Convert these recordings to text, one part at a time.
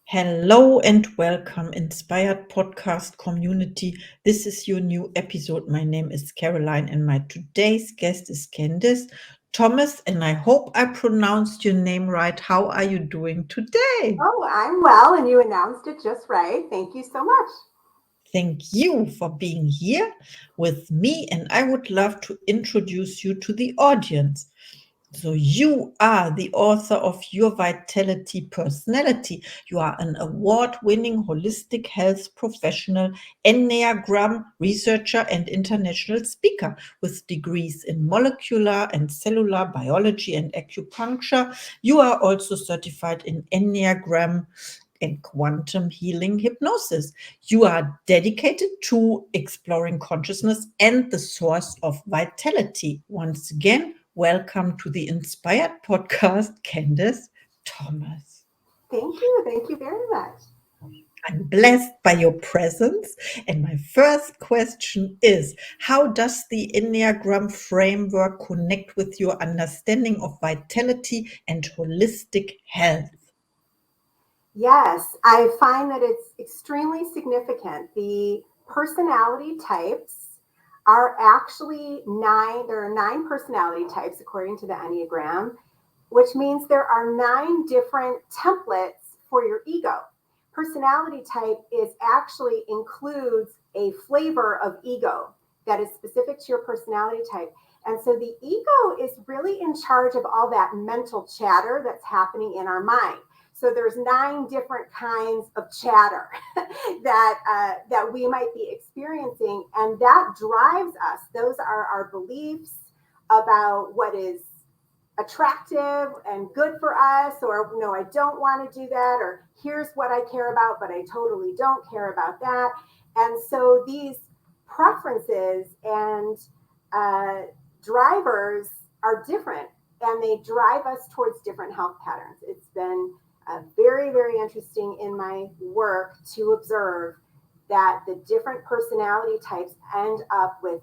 Hello and welcome, Inspired Podcast community. This is your new episode. My name is Caroline, and my today's guest is Candice Thomas. And I hope I pronounced your name right. How are you doing today? Oh, I'm well, and you announced it just right. Thank you so much. Thank you for being here with me, and I would love to introduce you to the audience. So, you are the author of Your Vitality Personality. You are an award winning holistic health professional, Enneagram researcher, and international speaker with degrees in molecular and cellular biology and acupuncture. You are also certified in Enneagram and quantum healing hypnosis. You are dedicated to exploring consciousness and the source of vitality. Once again, welcome to the Inspired Podcast, Candice Thomas. Thank you. Thank you very much. I'm blessed by your presence. And my first question is, how does the Enneagram framework connect with your understanding of vitality and holistic health? Yes, I find that it's extremely significant. The personality types are actually nine. There are nine personality types according to the Enneagram, which means there are nine different templates for your ego. Personality type is actually includes a flavor of ego that is specific to your personality type. And so the ego is really in charge of all that mental chatter that's happening in our mind. So there's nine different kinds of chatter that we might be experiencing, and that drives us. Those are our beliefs about what is attractive and good for us, or no, I don't want to do that, or here's what I care about, but I totally don't care about that. And so these preferences and uh, drivers are different, and they drive us towards different health patterns. It's been very, very interesting in my work to observe that the different personality types end up with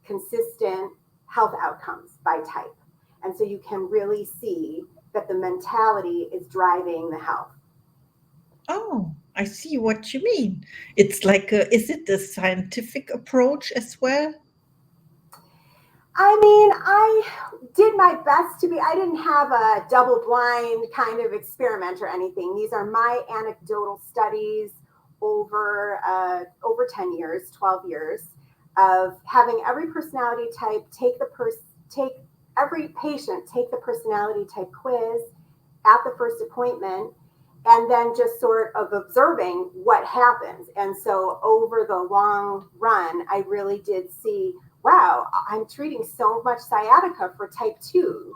consistent health outcomes by type. And so you can really see that the mentality is driving the health. Oh, I see what you mean. It's like is it a scientific approach as well? I mean, I did my best to be, I didn't have a double blind kind of experiment or anything. These are my anecdotal studies over 10 years, 12 years of having every personality type take every patient take the personality type quiz at the first appointment, and then just sort of observing what happens. And so over the long run, I really did see, wow, I'm treating so much sciatica for type 2.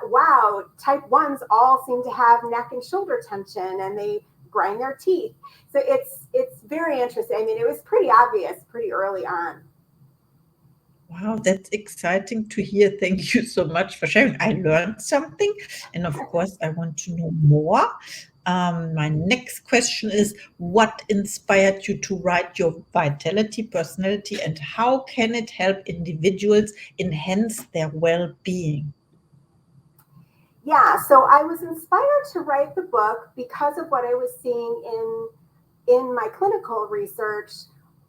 Wow, type 1s all seem to have neck and shoulder tension, and they grind their teeth. So it's very interesting. I mean, it was pretty obvious pretty early on. Wow, that's exciting to hear. Thank you so much for sharing. I learned something, and of course, I want to know more. My next question is, what inspired you to write your vitality personality, and how can it help individuals enhance their well-being? Yeah, so I was inspired to write the book because of what I was seeing in my clinical research.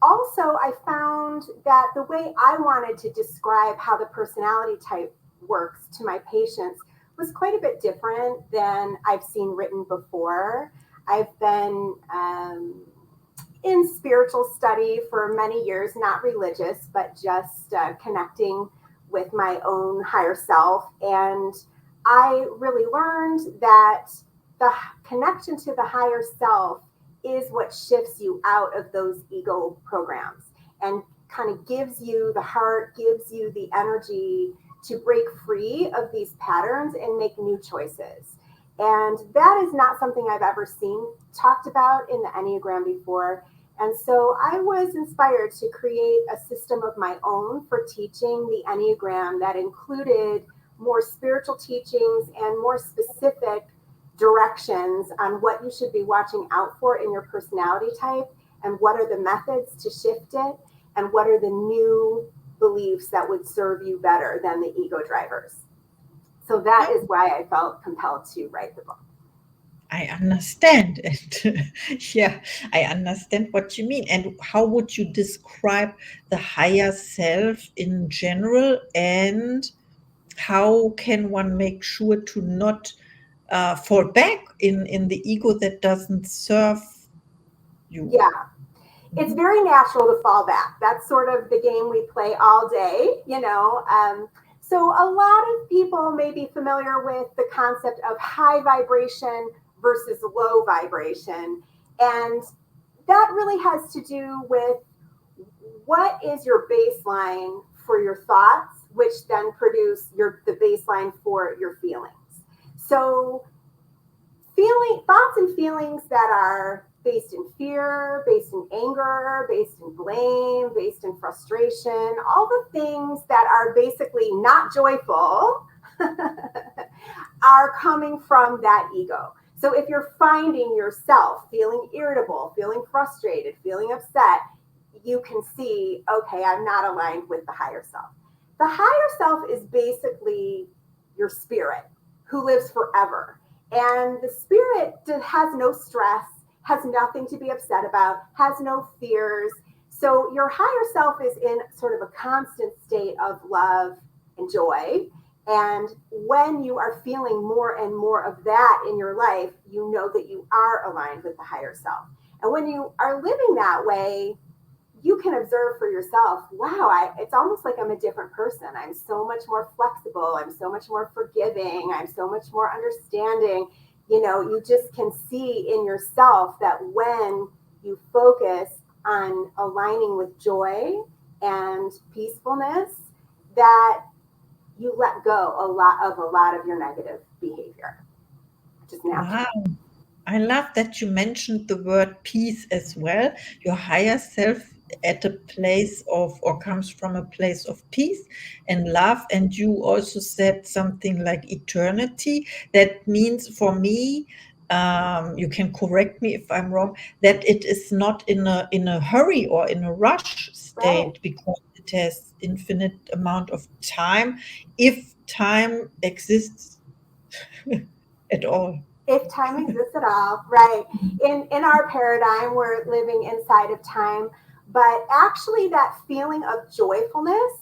Also, I found that the way I wanted to describe how the personality type works to my patients was quite a bit different than I've seen written before. I've been in spiritual study for many years, not religious, but just connecting with my own higher self. And I really learned that the connection to the higher self is what shifts you out of those ego programs and kind of gives you the heart, gives you the energy to break free of these patterns and make new choices. And that is not something I've ever seen talked about in the Enneagram before. And so I was inspired to create a system of my own for teaching the Enneagram that included more spiritual teachings and more specific directions on what you should be watching out for in your personality type, and what are the methods to shift it, and what are the new beliefs that would serve you better than the ego drivers. So that is why I felt compelled to write the book. I understand. And yeah, I understand what you mean. And how would you describe the higher self in general? And how can one make sure to not fall back in the ego that doesn't serve you? Yeah, it's very natural to fall back. That's sort of the game we play all day, you know. So a lot of people may be familiar with the concept of high vibration versus low vibration. And that really has to do with what is your baseline for your thoughts, which then produce the baseline for your feelings. So thoughts and feelings that are based in fear, based in anger, based in blame, based in frustration, all the things that are basically not joyful are coming from that ego. So if you're finding yourself feeling irritable, feeling frustrated, feeling upset, you can see, okay, I'm not aligned with the higher self. The higher self is basically your spirit who lives forever. And the spirit has no stress, has nothing to be upset about, has no fears. So your higher self is in sort of a constant state of love and joy. And when you are feeling more and more of that in your life, you know that you are aligned with the higher self. And when you are living that way, you can observe for yourself, wow, it's almost like I'm a different person. I'm so much more flexible. I'm so much more forgiving. I'm so much more understanding. You know, you just can see in yourself that when you focus on aligning with joy and peacefulness, that you let go a lot of your negative behavior, which is natural. Wow. I love that you mentioned the word peace as well. Your higher self at a place of, or comes from a place of peace and love. And you also said something like eternity. That means for me, you can correct me if I'm wrong, that it is not in a hurry or in a rush Right. state because it has infinite amount of time, if time exists at all. If time exists at all, right. In our paradigm, we're living inside of time, but actually that feeling of joyfulness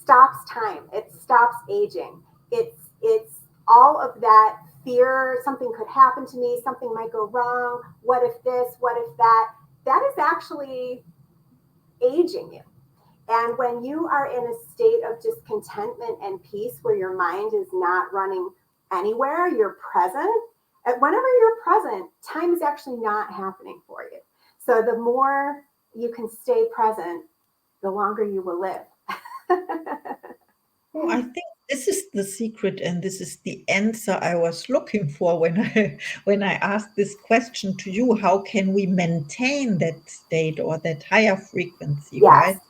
stops time. It stops aging. It's all of that fear, something could happen to me, something might go wrong, what if this, what if that? That is actually aging you. And when you are in a state of just contentment and peace where your mind is not running anywhere, you're present. And whenever you're present, time is actually not happening for you. So the more you can stay present, the longer you will live. Oh, I think this is the secret, and this is the answer I was looking for when I when I asked this question to you. How can we maintain that state or that higher frequency, Yes, right?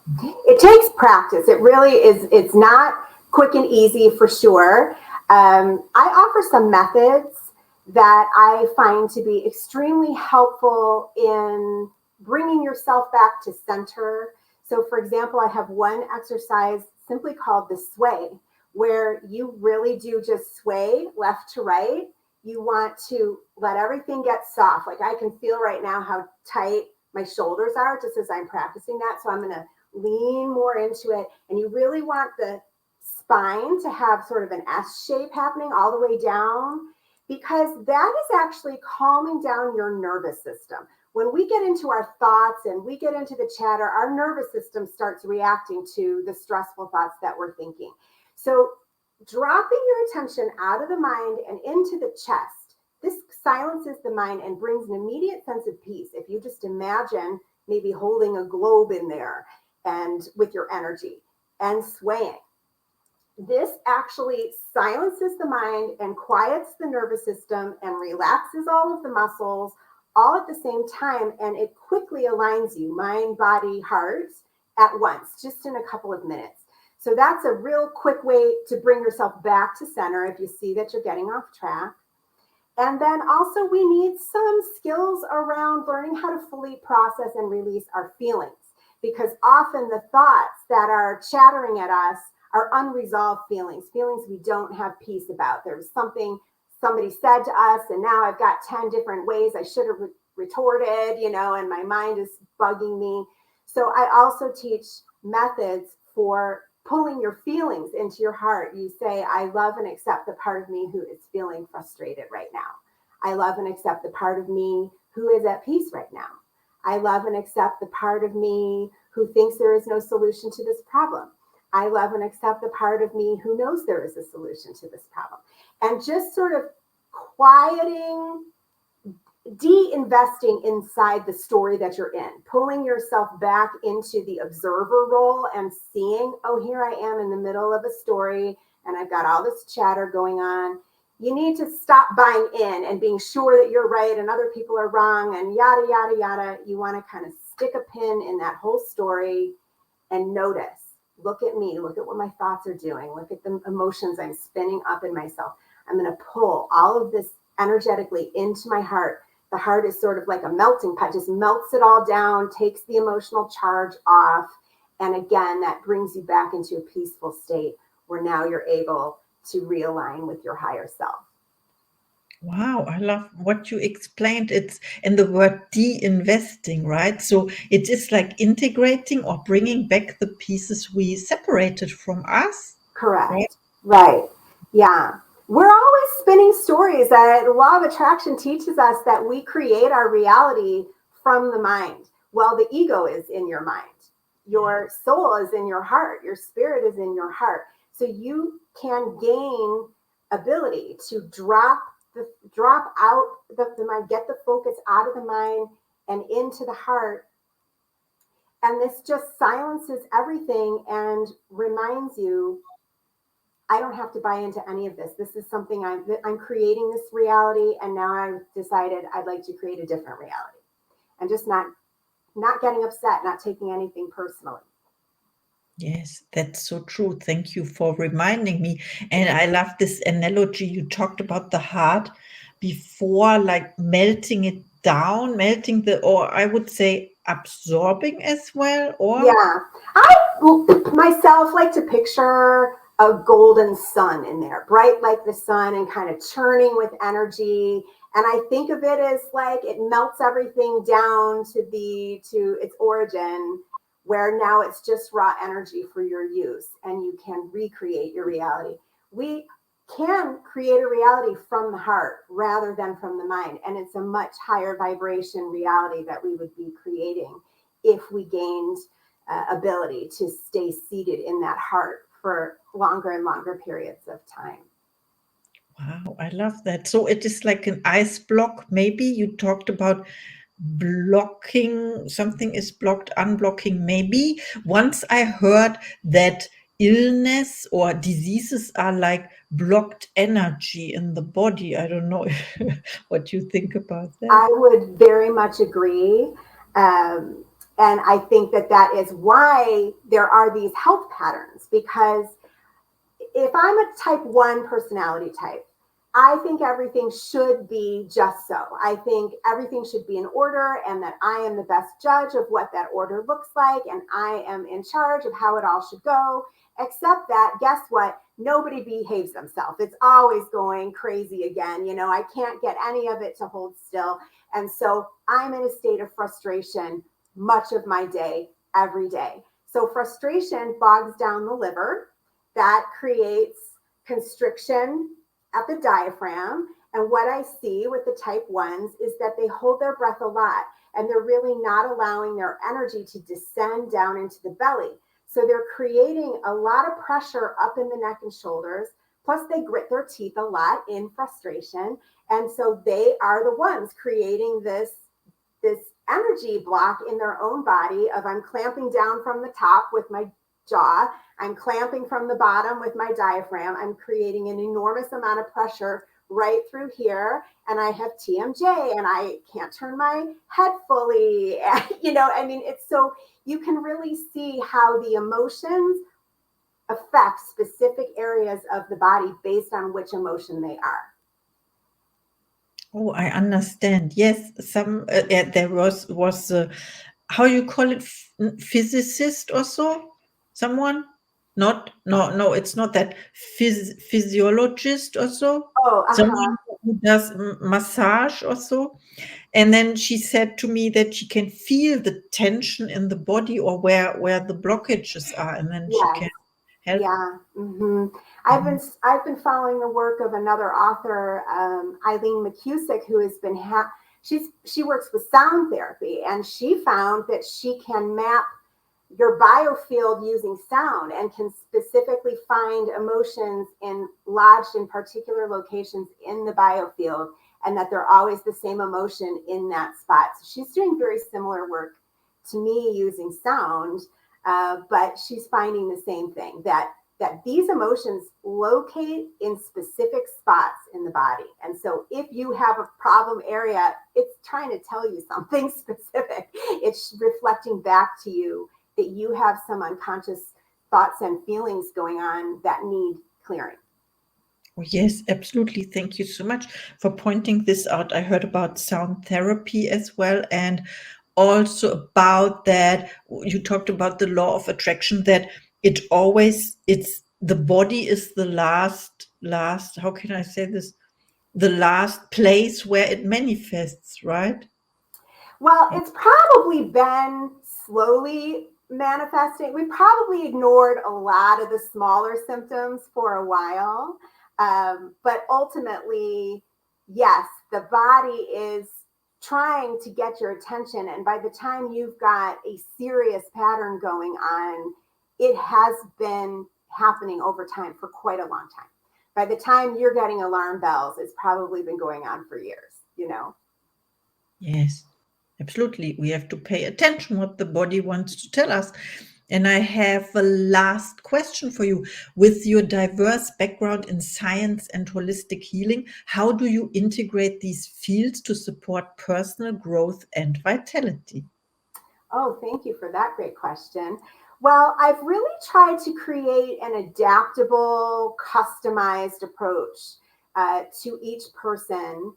Mhm. it takes practice. It really is. It's not quick and easy for sure. I offer some methods that I find to be extremely helpful in bringing yourself back to center. So, for example, I have one exercise simply called the sway, where you really do just sway left to right. You want to let everything get soft. Like I can feel right now how tight my shoulders are just as I'm practicing that. So I'm going to lean more into it. And you really want the spine to have sort of an S shape happening all the way down, because that is actually calming down your nervous system. When we get into our thoughts and we get into the chatter, our nervous system starts reacting to the stressful thoughts that we're thinking. So dropping your attention out of the mind and into the chest, this silences the mind and brings an immediate sense of peace. If you just imagine maybe holding a globe in there and with your energy and swaying, this actually silences the mind and quiets the nervous system and relaxes all of the muscles all at the same time. And it quickly aligns you, mind, body, heart, at once, just in a couple of minutes. So that's a real quick way to bring yourself back to center if you see that you're getting off track. And then also, we need some skills around learning how to fully process and release our feelings, because often the thoughts that are chattering at us are unresolved feelings, feelings we don't have peace about. There's something somebody said to us, and now I've got 10 different ways I should have retorted, and my mind is bugging me. So I also teach methods for pulling your feelings into your heart. You say, I love and accept the part of me who is feeling frustrated right now. I love and accept the part of me who is at peace right now. I love and accept the part of me who thinks there is no solution to this problem. I love and accept the part of me who knows there is a solution to this problem. And just sort of quieting, de-investing inside the story that you're in, pulling yourself back into the observer role and seeing, oh, here I am in the middle of a story and I've got all this chatter going on. You need to stop buying in and being sure that you're right and other people are wrong and yada, yada, yada. You want to kind of stick a pin in that whole story and notice. Look at me. Look at what my thoughts are doing. Look at the emotions I'm spinning up in myself. I'm going to pull all of this energetically into my heart. The heart is sort of like a melting pot, just melts it all down, takes the emotional charge off. And again, that brings you back into a peaceful state where now you're able to realign with your higher self. Wow, I love what you explained. It's in the word de-investing, right? So it is like integrating or bringing back the pieces we separated from us. Correct. Right. Yeah. We're always spinning stories. The law of attraction teaches us that we create our reality from the mind. Well, the ego is in your mind. Your soul is in your heart. Your spirit is in your heart. So you can gain ability to drop out the mind, get the focus out of the mind and into the heart. And this just silences everything and reminds you, I don't have to buy into any of this. This is something I'm creating this reality. And now I've decided I'd like to create a different reality and just not getting upset, not taking anything personally. Yes, that's so true. Thank you for reminding me. And I love this analogy. You talked about the heart before, like melting it down, or I would say absorbing as well. Or Yeah, I myself like to picture a golden sun in there, bright like the sun and kind of churning with energy. And I think of it as like it melts everything down to its origin, where now it's just raw energy for your use and you can recreate your reality. We can create a reality from the heart rather than from the mind. And it's a much higher vibration reality that we would be creating if we gained ability to stay seated in that heart for longer and longer periods of time. wow, I love that. So it is like an ice block. Maybe you talked about blocking, something is blocked, unblocking. Maybe once I heard that illness or diseases are like blocked energy in the body. I don't know what you think about that. I would very much agree. And I think that is why there are these health patterns, because if I'm a type 1 personality type, I think everything should be just so. I think everything should be in order and that I am the best judge of what that order looks like and I am in charge of how it all should go. Except that, guess what? Nobody behaves themselves. It's always going crazy again. I can't get any of it to hold still. And so I'm in a state of frustration much of my day, every day. So frustration bogs down the liver. That creates constriction at the diaphragm. And what I see with the type 1s is that they hold their breath a lot and they're really not allowing their energy to descend down into the belly. So they're creating a lot of pressure up in the neck and shoulders. Plus they grit their teeth a lot in frustration. And so they are the ones creating this energy block in their own body of I'm clamping down from the top with my jaw. I'm clamping from the bottom with my diaphragm. I'm creating an enormous amount of pressure right through here. And I have TMJ and I can't turn my head fully. It's so you can really see how the emotions affect specific areas of the body based on which emotion they are. Oh, I understand. Yes, there was how you call it, physicist or so? Someone? Not, no, it's not that physiologist or so. Oh, Someone who does massage or so. And then she said to me that she can feel the tension in the body or where the blockages are, and then she Yes. can help. Yeah. Mhm. I've been following the work of another author, Eileen McCusick, who has been she works with sound therapy, and she found that she can map your biofield using sound and can specifically find emotions lodged in particular locations in the biofield, and that they're always the same emotion in that spot. So she's doing very similar work to me using sound, but she's finding the same thing, that these emotions locate in specific spots in the body. And so if you have a problem area, it's trying to tell you something specific. It's reflecting back to you that you have some unconscious thoughts and feelings going on that need clearing. Oh, yes, absolutely. Thank you so much for pointing this out. I heard about sound therapy as well, and also about that. You talked about the law of attraction, that it's the body is the last, how can I say this? The last place where it manifests, right? Well, it's probably been slowly manifesting. We probably ignored a lot of the smaller symptoms for a while. But ultimately, yes, the body is trying to get your attention. And by the time you've got a serious pattern going on, it has been happening over time for quite a long time. By the time you're getting alarm bells, it's probably been going on for years, you know? Yes, absolutely. We have to pay attention what the body wants to tell us. And I have a last question for you. With your diverse background in science and holistic healing, how do you integrate these fields to support personal growth and vitality? Oh, thank you for that great question. Well, I've really tried to create an adaptable, customized approach to each person.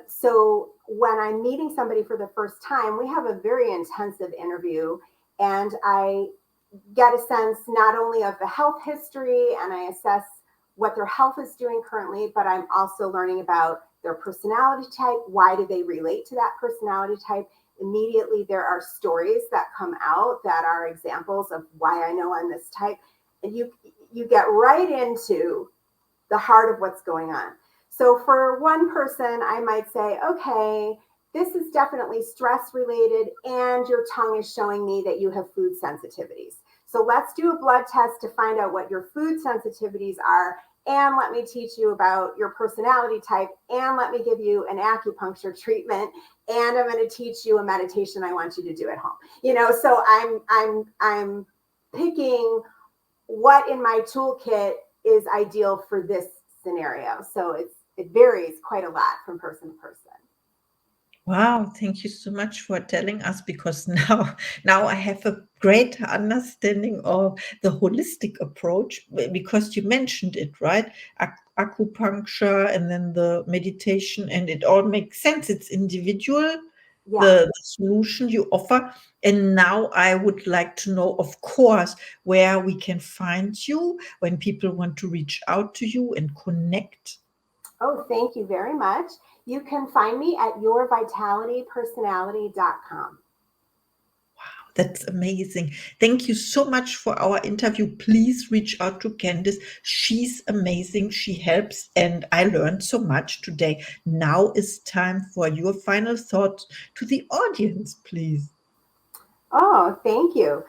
So when I'm meeting somebody for the first time, we have a very intensive interview, and I get a sense not only of the health history, and I assess what their health is doing currently, but I'm also learning about their personality type. Why do they relate to that personality type? Immediately, there are stories that come out that are examples of why I know I'm this type. And you get right into the heart of what's going on. So for one person, I might say, okay, this is definitely stress related, and your tongue is showing me that you have food sensitivities. So let's do a blood test to find out what your food sensitivities are. And let me teach you about your personality type. And let me give you an acupuncture treatment. And I'm going to teach you a meditation I want you to do at home. So I'm picking what in my toolkit is ideal for this scenario. So it varies quite a lot from person to person. Wow, thank you so much for telling us, because now I have a greater understanding of the holistic approach, because you mentioned it, right? Acupuncture and then the meditation, and it all makes sense. It's individual, Yeah. the solution you offer. And now I would like to know, of course, where we can find you when people want to reach out to you and connect. Oh, thank you very much. You can find me at yourvitalitypersonality.com. That's amazing. Thank you so much for our interview. Please reach out to Candice. She's amazing. She helps, and I learned so much today. Now is time for your final thoughts to the audience, please. Oh, thank you.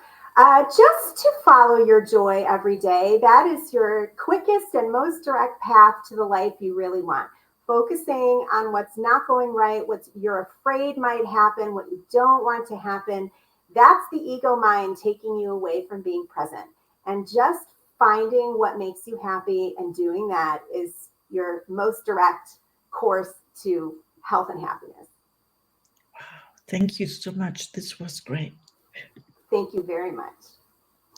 Just to follow your joy every day. That is your quickest and most direct path to the life you really want. Focusing on what's not going right, what you're afraid might happen, what you don't want to happen. That's the ego mind taking you away from being present. And just finding what makes you happy and doing that is your most direct course to health and happiness. Thank you so much. This was great. Thank you very much.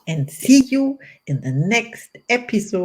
And see you in the next episode.